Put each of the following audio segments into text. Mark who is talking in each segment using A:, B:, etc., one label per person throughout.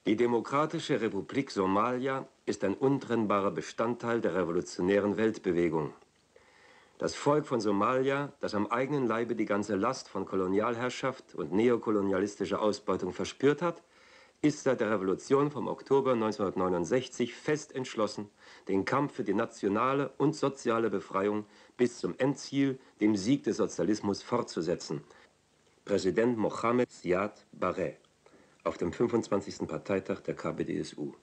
A: Die Demokratische Republik Somalia ist ein untrennbarer Bestandteil der revolutionären Weltbewegung. Das Volk von Somalia, das am eigenen Leibe die ganze Last von Kolonialherrschaft und neokolonialistischer Ausbeutung verspürt hat, ist seit der Revolution vom Oktober 1969 fest entschlossen, den Kampf für die nationale und soziale Befreiung bis zum Endziel, dem Sieg des Sozialismus, fortzusetzen. Präsident Mohamed Siad Barre auf dem 25. Parteitag der KPDSU.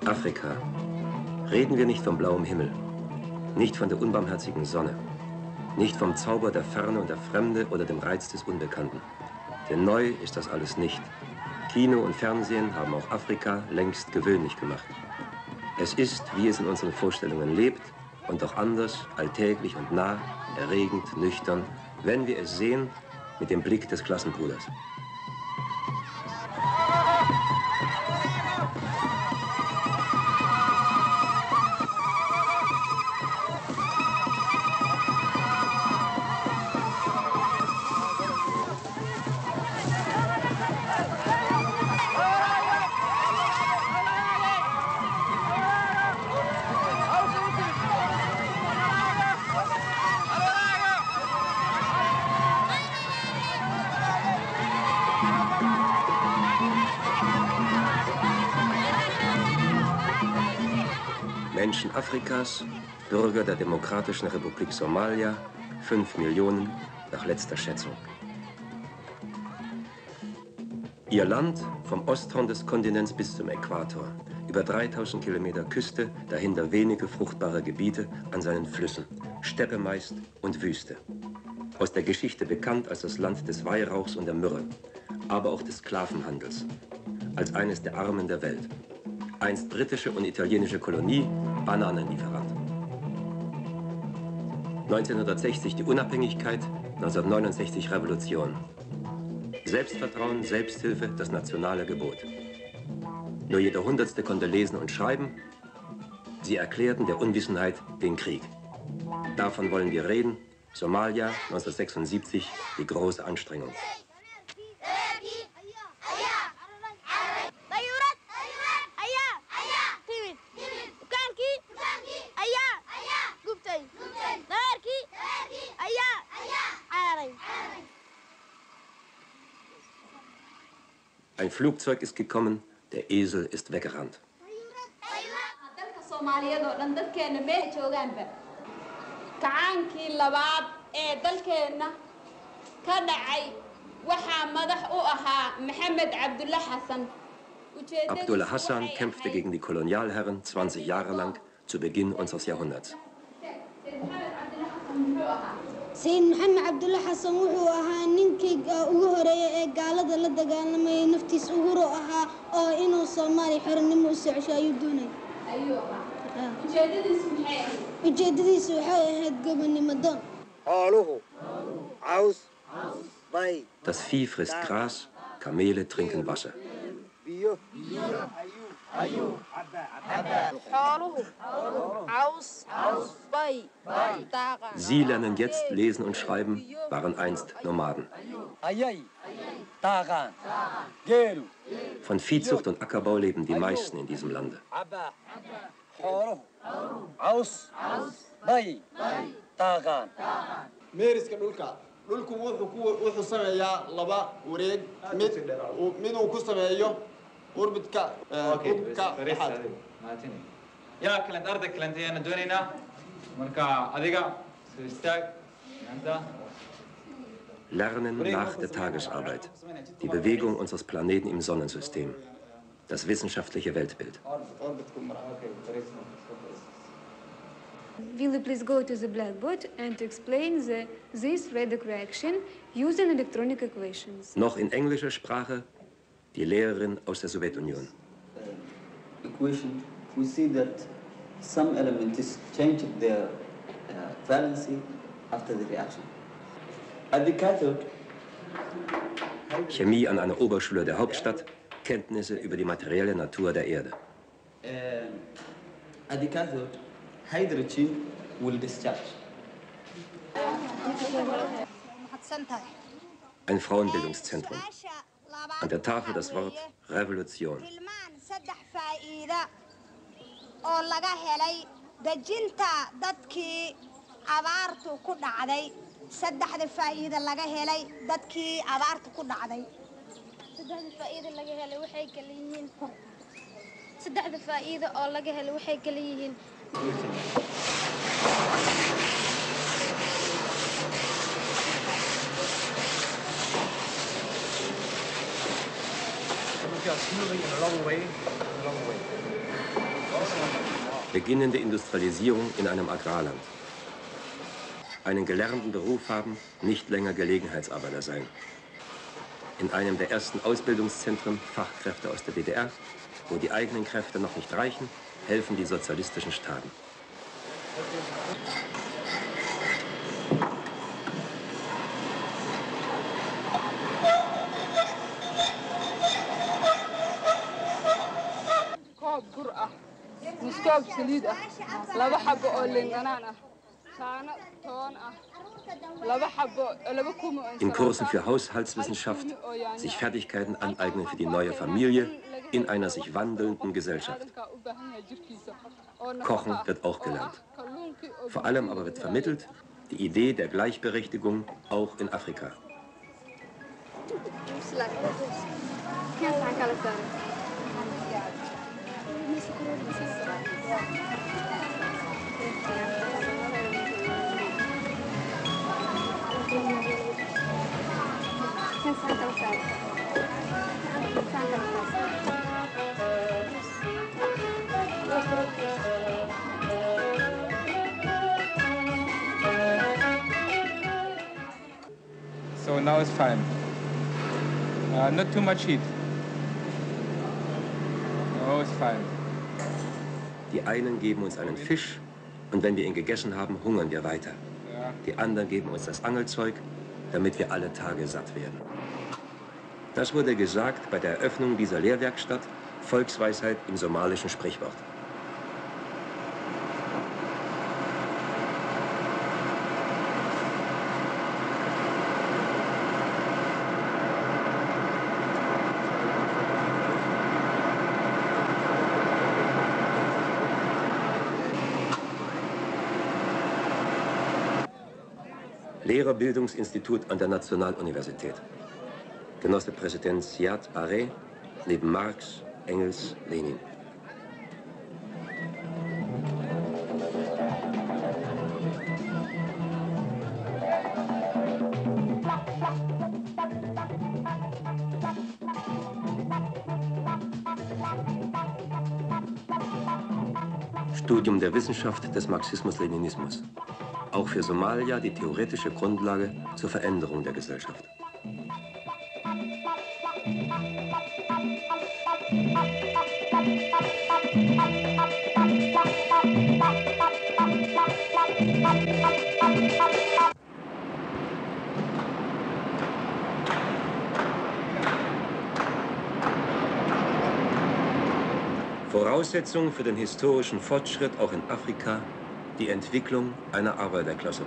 A: Afrika. Reden wir nicht vom blauen Himmel, nicht von der unbarmherzigen Sonne, nicht vom Zauber der Ferne und der Fremde oder dem Reiz des Unbekannten. Denn neu ist das alles nicht. Kino und Fernsehen haben auch Afrika längst gewöhnlich gemacht. Es ist, wie es in unseren Vorstellungen lebt, und doch anders, alltäglich und nah, erregend, nüchtern, wenn wir es sehen mit dem Blick des Klassenbruders. Menschen Afrikas, Bürger der Demokratischen Republik Somalia, 5 Millionen nach letzter Schätzung. Ihr Land vom Osthorn des Kontinents bis zum Äquator, über 3000 Kilometer Küste, dahinter wenige fruchtbare Gebiete an seinen Flüssen, Steppe meist und Wüste. Aus der Geschichte bekannt als das Land des Weihrauchs und der Myrrhe, aber auch des Sklavenhandels, als eines der Armen der Welt. Einst britische und italienische Kolonie, Bananenlieferant. 1960 die Unabhängigkeit, 1969 Revolution. Selbstvertrauen, Selbsthilfe, das nationale Gebot. Nur jeder Hundertste konnte lesen und schreiben. Sie erklärten der Unwissenheit den Krieg. Davon wollen wir reden. Somalia, 1976, die große Anstrengung. Ein Flugzeug ist gekommen, der Esel ist weggerannt. Abdullah Hassan kämpfte gegen die Kolonialherren 20 Jahre lang zu Beginn unseres Jahrhunderts.
B: Sayid Mohamed Abdullah Hassan wuxuu ahaa ninkii ugu horeeyay ee gaalada la dagaalamay naftiis ugu horo ahaa oo inuu Soomaali xornimo u soo cesho ayuu doonay. Ujeedadiisu waxay ahayd gobonnimo doon.
C: Xooluhu, caws, bay.
A: Das Vieh frisst Gras, Kamele trinken Wasser.
C: Biyo,
A: Sie lernen jetzt lesen und schreiben, waren einst Nomaden. Von Viehzucht und Ackerbau leben die meisten in diesem Lande.
D: dhulku wuxuu sameeyaa laba wareeg mid uu ku sameeyo orbidka dhexaad
E: yaa kalent arday kalent ayaan doonaynaa marka adiga soo istaag
A: Lernen nach der Tagesarbeit. Die Bewegung unseres Planeten im Sonnensystem. Das wissenschaftliche Weltbild.
F: Will you please go to the blackboard and explain this radioactive reaction using electronic equations?
A: Noch in englischer Sprache die Lehrerin aus der Sowjetunion.
G: Equation, we see that some elements change their valency after the reaction. At the cathode,
A: Chemie an einer Oberschule der Hauptstadt, Kenntnisse über die materielle Natur der Erde.
G: at the cathode, hydrogen will discharge.
A: Ein Frauenbildungszentrum. An der Tafel das Wort Revolution.
H: oo laga helay dejinta dadkii abaartu ku dhacday saddexda faa'iido laga helay dadkii abaartu ku dhacday
B: saddexda faa'iido laga helay waxay kala yihiin saddexda faa'iido oo laga helay waxay kala yihiin
A: Beginnende Industrialisierung in einem Agrarland. Einen gelernten Beruf haben, nicht länger Gelegenheitsarbeiter sein. In einem der ersten Ausbildungszentren Fachkräfte aus der DDR, wo die eigenen Kräfte noch nicht reichen, helfen die sozialistischen Staaten.
I: مستوب سليد لaba xabo oo linganaan ah saano toon ah laba xabo laba kumo
A: In Kursen für Haushaltswissenschaft sich Fertigkeiten aneignen für die neue Familie in einer sich wandelnden Gesellschaft. Kochen wird auch gelernt. Vor allem aber wird vermittelt die Idee der Gleichberechtigung auch in Afrika.
E: So now it's fine. Not too much heat. No, it's fine.
A: Die einen geben uns einen Fisch und wenn wir ihn gegessen haben, hungern wir weiter. Die anderen geben uns das Angelzeug, damit wir alle Tage satt werden. Das wurde gesagt bei der Eröffnung dieser Lehrwerkstatt, Volksweisheit im somalischen Sprichwort. Lehrerbildungsinstitut an der Nationaluniversität. Genosse Präsident Siad Barre, neben Marx, Engels, Lenin. Studium der Wissenschaft des Marxismus-Leninismus. Auch für Somalia die theoretische Grundlage zur Veränderung der Gesellschaft. Voraussetzung für den historischen Fortschritt auch in Afrika die Entwicklung einer Arbeiterklasse.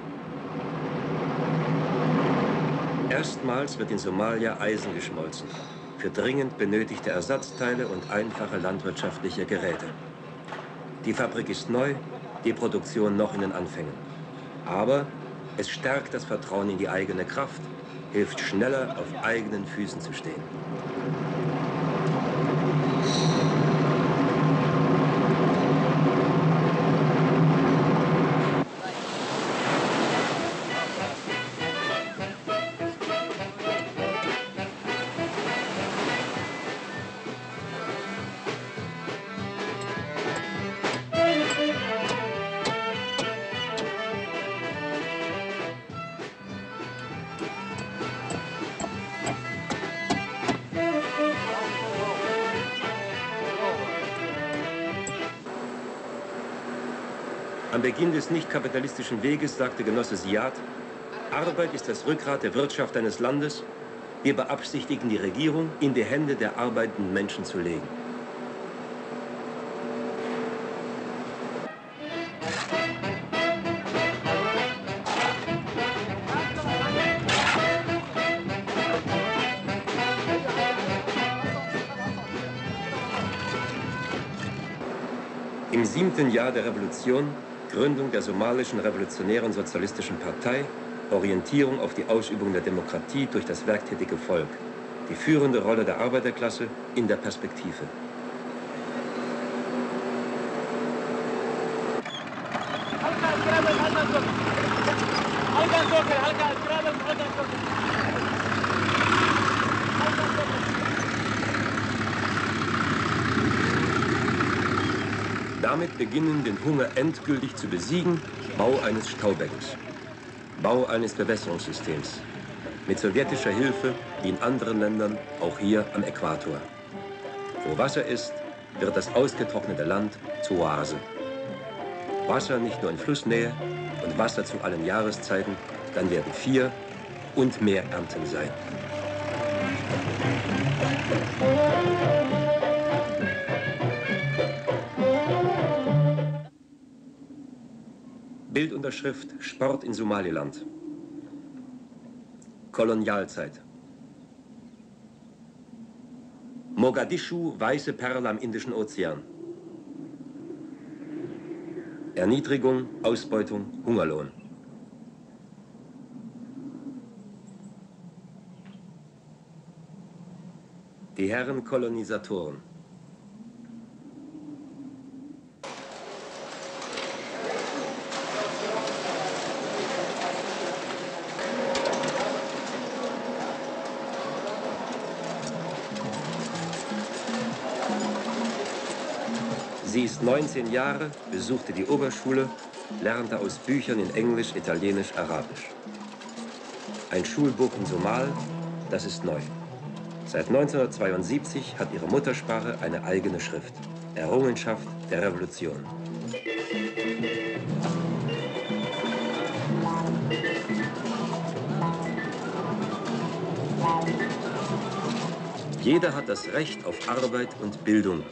A: Erstmals wird in Somalia Eisen geschmolzen, für dringend benötigte Ersatzteile und einfache landwirtschaftliche Geräte. Die Fabrik ist neu, die Produktion noch in den Anfängen. Aber es stärkt das Vertrauen in die eigene Kraft, hilft schneller auf eigenen Füßen zu stehen. Am Beginn des nicht kapitalistischen Weges sagte Genosse Siad, Arbeit ist das Rückgrat der Wirtschaft eines Landes. Wir beabsichtigen, die Regierung in die Hände der arbeitenden Menschen zu legen. Im 7. Jahr der Revolution, Gründung der somalischen Revolutionären Sozialistischen Partei, Orientierung auf die Ausübung der Demokratie durch das werktätige Volk, die führende Rolle der Arbeiterklasse in der Perspektive. Damit beginnen, den Hunger endgültig zu besiegen, Bau eines Staubeckens, Bau eines Bewässerungssystems, mit sowjetischer Hilfe, wie in anderen Ländern, auch hier am Äquator. Wo Wasser ist, wird das ausgetrocknete Land zur Oase. Wasser nicht nur in Flussnähe und Wasser zu allen Jahreszeiten, dann werden 4 und mehr Ernten sein. Bildunterschrift Sport in Somaliland. Kolonialzeit. Mogadischu, weiße Perle am Indischen Ozean. Erniedrigung, Ausbeutung, Hungerlohn. Die Herren Kolonisatoren. Sie ist 19 Jahre, besuchte die Oberschule, lernte aus Büchern in Englisch, Italienisch, Arabisch. Ein Schulbuch in Somal, das ist neu. Seit 1972 hat ihre Muttersprache eine eigene Schrift. Errungenschaft der Revolution. Jeder hat das Recht auf Arbeit und Bildung.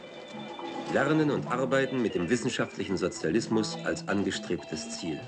A: Lernen und Arbeiten mit dem wissenschaftlichen Sozialismus als angestrebtes Ziel.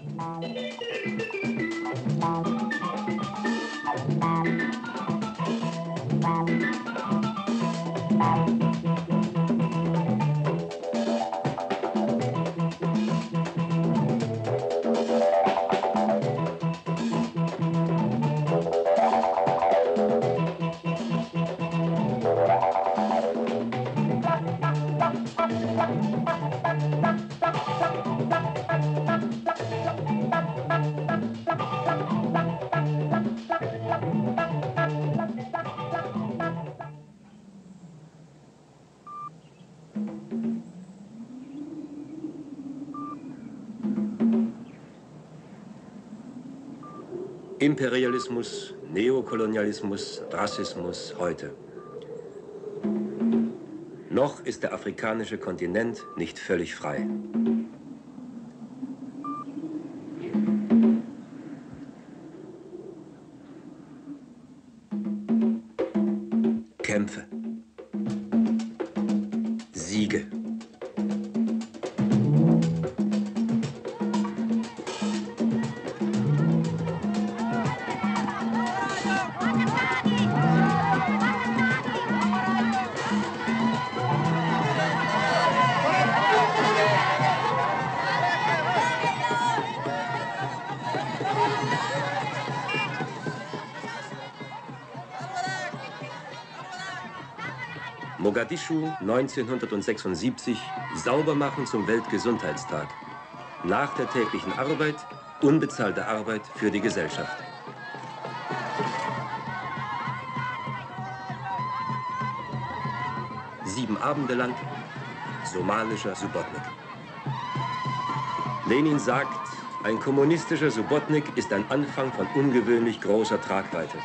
A: Imperialismus, Neokolonialismus, Rassismus heute. Noch ist der afrikanische Kontinent nicht völlig frei. Kämpfe. Siege. Mogadischu 1976, Saubermachen zum Weltgesundheitstag. Nach der täglichen Arbeit, unbezahlte Arbeit für die Gesellschaft. Sieben Abende lang, somalischer Subotnik. Lenin sagt, ein kommunistischer Subotnik ist ein Anfang von ungewöhnlich großer Tragweite.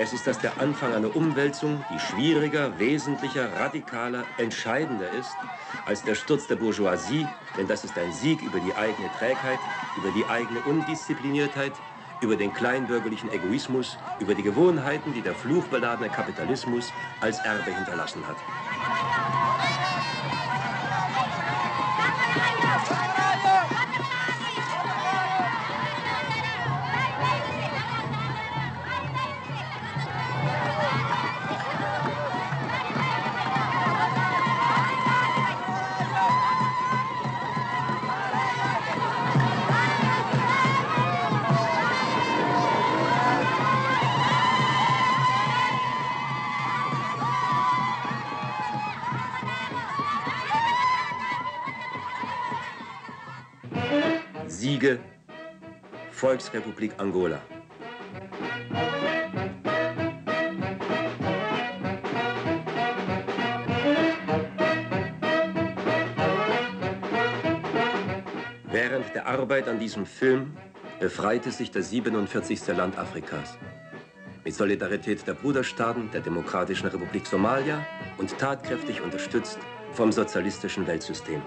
A: Es ist das der Anfang einer Umwälzung, die schwieriger, wesentlicher, radikaler, entscheidender ist als der Sturz der Bourgeoisie, denn das ist ein Sieg über die eigene Trägheit, über die eigene Undiszipliniertheit, über den kleinbürgerlichen Egoismus, über die Gewohnheiten, die der fluchbeladene Kapitalismus als Erbe hinterlassen hat. Siege, Volksrepublik Angola. Während der Arbeit an diesem Film befreite sich das 47. Land Afrikas. Mit Solidarität der Bruderstaaten der Demokratischen Republik Somalia und tatkräftig unterstützt vom sozialistischen Weltsystem.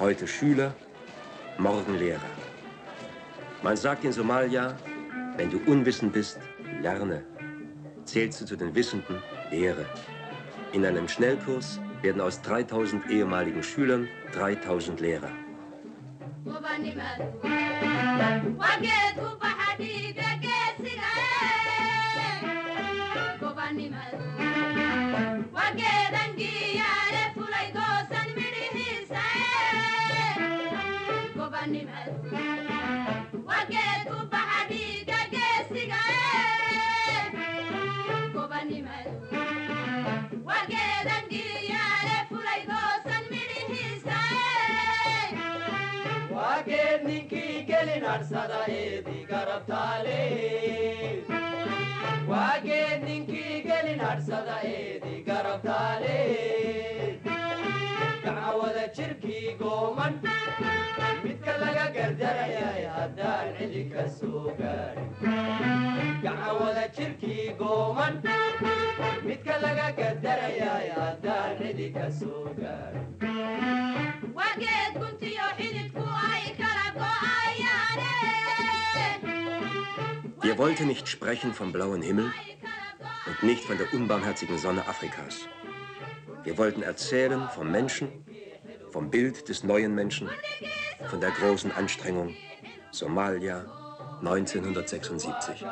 A: Heute Schüler, morgen Lehrer. Man sagt in Somalia, wenn du unwissend bist, lerne. Zählst du zu den Wissenden, lehre. In einem Schnellkurs werden aus 3000 ehemaligen Schülern 3000 Lehrer. Wir wollten nicht sprechen vom blauen Himmel und nicht von der unbarmherzigen Sonne Afrikas. Wir wollten erzählen vom Menschen, vom Bild des neuen Menschen, von der großen Anstrengung Somalia 1976.